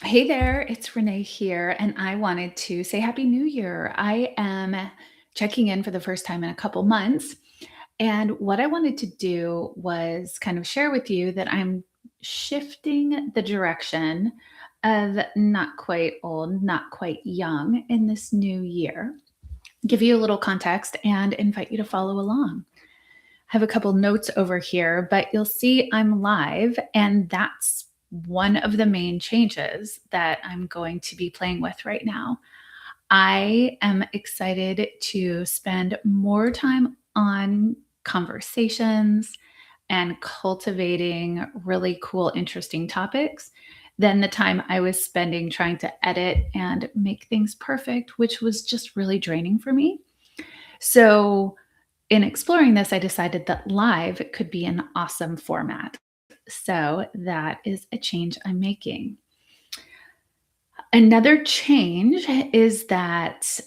Hey there, it's Renee here, and I wanted to say Happy New Year. I am checking in for the first time in a couple months. And what I wanted to do was kind of share with you that I'm shifting the direction of not quite old, not quite young in this new year. Give you a little context and invite you to follow along. I have a couple notes over here, but you'll see I'm live, and that's one of the main changes that I'm going to be playing with right now. I am excited to spend more time on conversations and cultivating really cool, interesting topics than the time I was spending trying to edit and make things perfect, which was just really draining for me. So, in exploring this, I decided that live could be an awesome format. So that is a change I'm making. Another change is that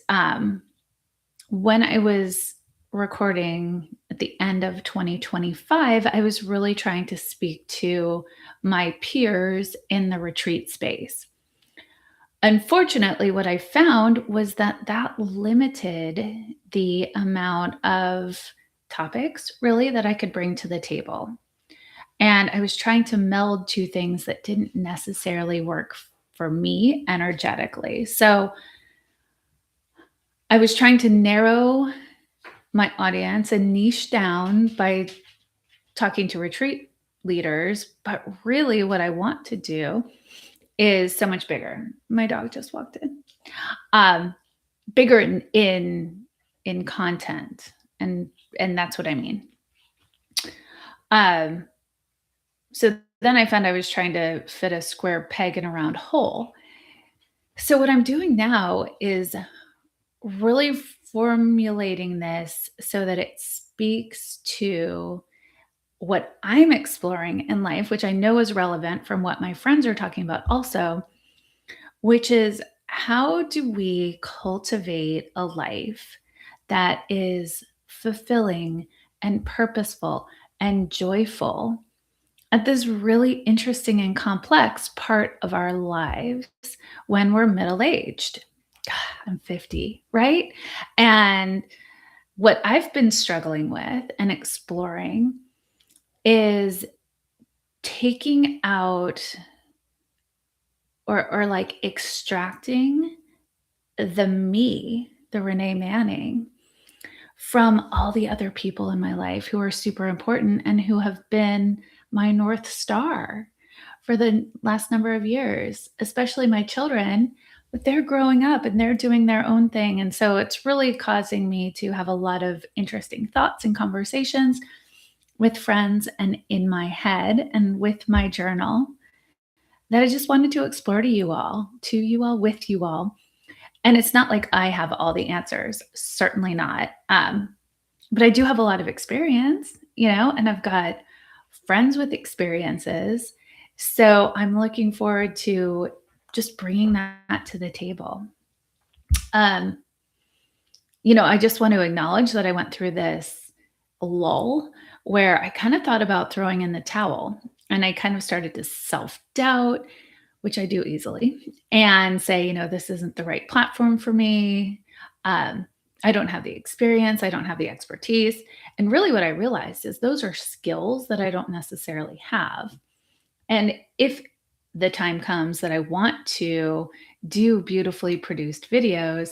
when I was recording at the end of 2025, I was really trying to speak to my peers in the retreat space. Unfortunately, what I found was that that limited the amount of topics really that I could bring to the table. And I was trying to meld two things that didn't necessarily work for me energetically. So I was trying to narrow my audience and niche down by talking to retreat leaders. But really, what I want to do is so much bigger. My dog just walked in. Um, Bigger in content, and that's what I mean. Um, so then I found I was trying to fit a square peg in a round hole. So what I'm doing now is really formulating this so that it speaks to what I'm exploring in life, which I know is relevant from what my friends are talking about also, which is how do we cultivate a life that is fulfilling and purposeful and joyful at this really interesting and complex part of our lives when we're middle aged. I'm 50, right? And what I've been struggling with and exploring is taking out or like extracting the me, the Renee Manning, from all the other people in my life who are super important and who have been my North Star for the last number of years, especially my children. But they're growing up and they're doing their own thing. And so it's really causing me to have a lot of interesting thoughts and conversations with friends and in my head and with my journal that I just wanted to explore to you all, with you all. And it's not like I have all the answers, certainly not. But I do have a lot of experience, and I've got friends with experiences. So I'm looking forward to just bringing that to the table. Um, I just want to acknowledge that I went through this lull where I kind of thought about throwing in the towel and I kind of started to self doubt, which I do easily, and say, this isn't the right platform for me. I don't have the experience, I don't have the expertise. And really, what I realized is those are skills that I don't necessarily have. And if the time comes that I want to do beautifully produced videos,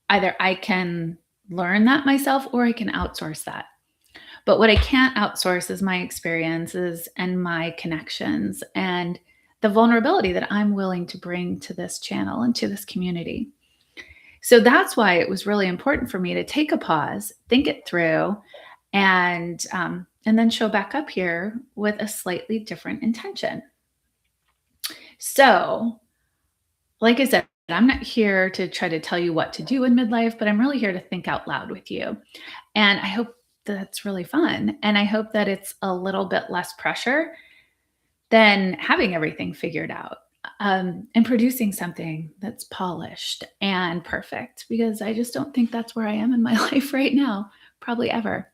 either I can learn that myself or I can outsource that. But what I can't outsource is my experiences and my connections and the vulnerability that I'm willing to bring to this channel and to this community. So that's why it was really important for me to take a pause, think it through, and then show back up here with a slightly different intention. So, like I said, I'm not here to try to tell you what to do in midlife, but I'm really here to think out loud with you. And I hope that's really fun. And I hope that it's a little bit less pressure than having everything figured out, and producing something that's polished and perfect, because I just don't think that's where I am in my life right now, probably ever.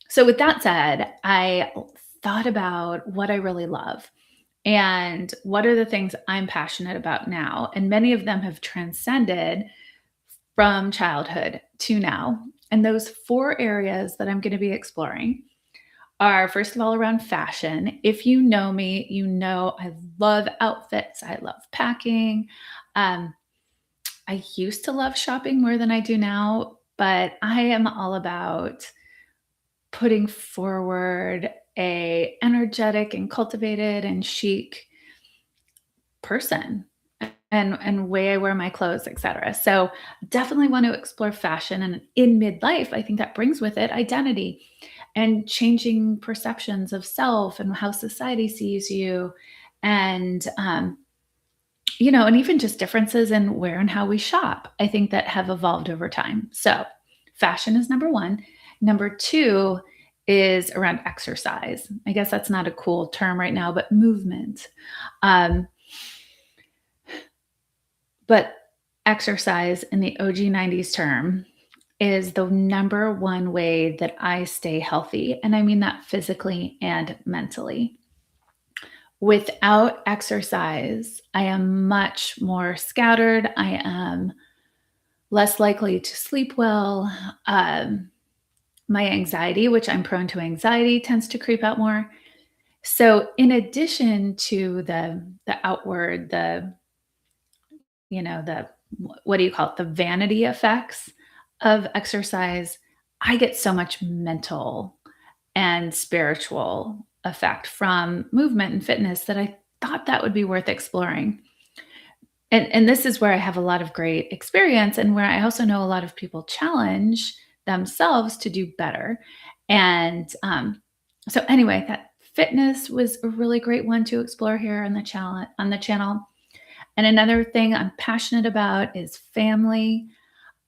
So with that said, I thought about what I really love. And what are the things I'm passionate about now? And many of them have transcended from childhood to now. And those 4 areas that I'm going to be exploring are, first of all, around fashion. If you know me, you know I love outfits, I love packing. Um, I used to love shopping more than I do now, but I am all about putting forward a energetic and cultivated and chic person and way I wear my clothes, etc. So definitely want to explore fashion, and in midlife, I think that brings with it identity and changing perceptions of self and how society sees you, and and even just differences in where and how we shop. I think that have evolved over time. So fashion is number one. Number two is around exercise. I guess that's not a cool term right now, but movement. Um, But exercise in the OG 90s term is the number one way that I stay healthy. And I mean that physically and mentally. Without exercise, I am much more scattered. I am less likely to sleep well. My anxiety, which I'm prone to anxiety, tends to creep out more. So, in addition to the outward, the what do you call it? The vanity effects of exercise, I get so much mental and spiritual effect from movement and fitness that I thought that would be worth exploring. And this is where I have a lot of great experience, and where I also know a lot of people challenge themselves to do better. And so anyway, that fitness was a really great one to explore here on the channel. And another thing I'm passionate about is family.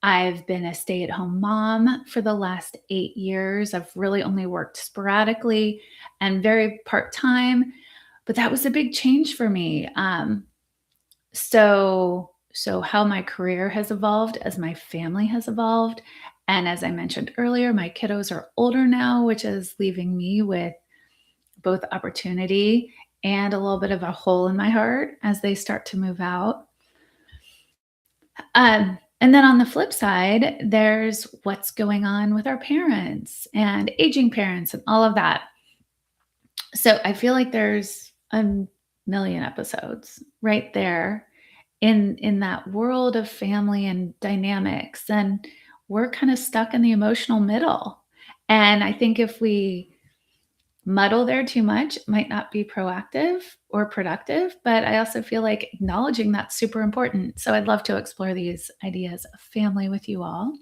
I've been a stay at home mom for the last 8 years. I've really only worked sporadically and very part time, but that was a big change for me. So how my career has evolved as my family has evolved. And as I mentioned earlier, my kiddos are older now, which is leaving me with both opportunity and a little bit of a hole in my heart as they start to move out. And then on the flip side, there's what's going on with our parents and aging parents and all of that. So I feel like there's a million episodes right there in that world of family and dynamics, and we're kind of stuck in the emotional middle. And I think if we muddle there too much, it might not be proactive or productive, but I also feel like acknowledging that's super important. So I'd love to explore these ideas of family with you all.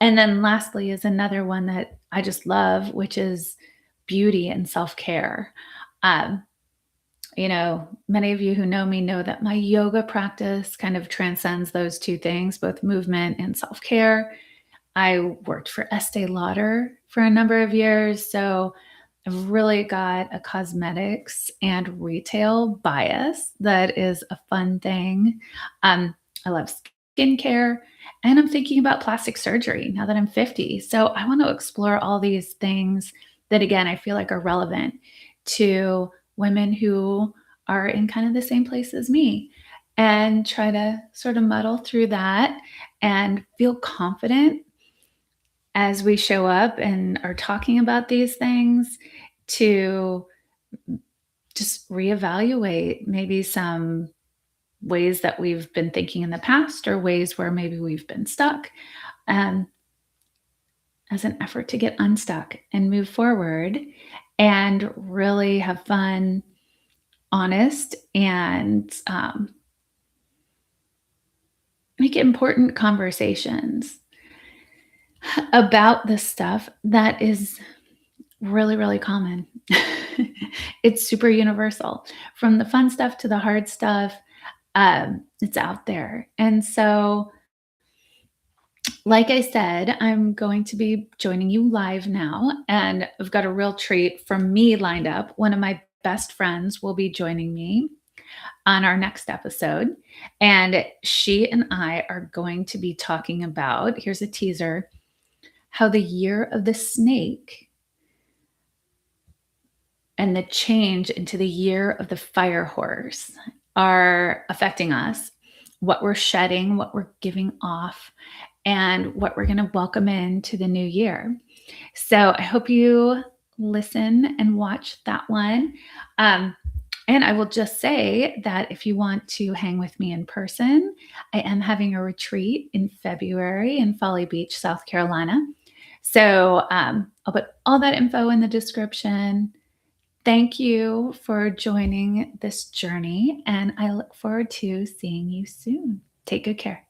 And then lastly is another one that I just love, which is beauty and self-care. Um, Many of you who know me know that my yoga practice kind of transcends those two things, both movement and self-care. I worked for Estee Lauder for a number of years, so I've really got a cosmetics and retail bias that is a fun thing. I love skincare, and I'm thinking about plastic surgery now that I'm 50. So I want to explore all these things that, again, I feel like are relevant to women who are in kind of the same place as me, and try to sort of muddle through that and feel confident as we show up and are talking about these things, to just reevaluate maybe some ways that we've been thinking in the past, or ways where maybe we've been stuck, um, as an effort to get unstuck and move forward and really have fun, honest, and make important conversations about the stuff that is really, really common. It's super universal. From the fun stuff to the hard stuff, it's out there. And so, like I said, I'm going to be joining you live now, and I've got a real treat from me lined up. One of my best friends will be joining me on our next episode, and she and I are going to be talking about, here's a teaser, how the year of the snake and the change into the year of the fire horse are affecting us, what we're shedding, what we're giving off, and what we're going to welcome into the new year. So I hope you listen and watch that one. Um, and I will just say that if you want to hang with me in person, I am having a retreat in February in Folly Beach, South Carolina. So I'll put all that info in the description. Thank you for joining this journey, and I look forward to seeing you soon. Take good care.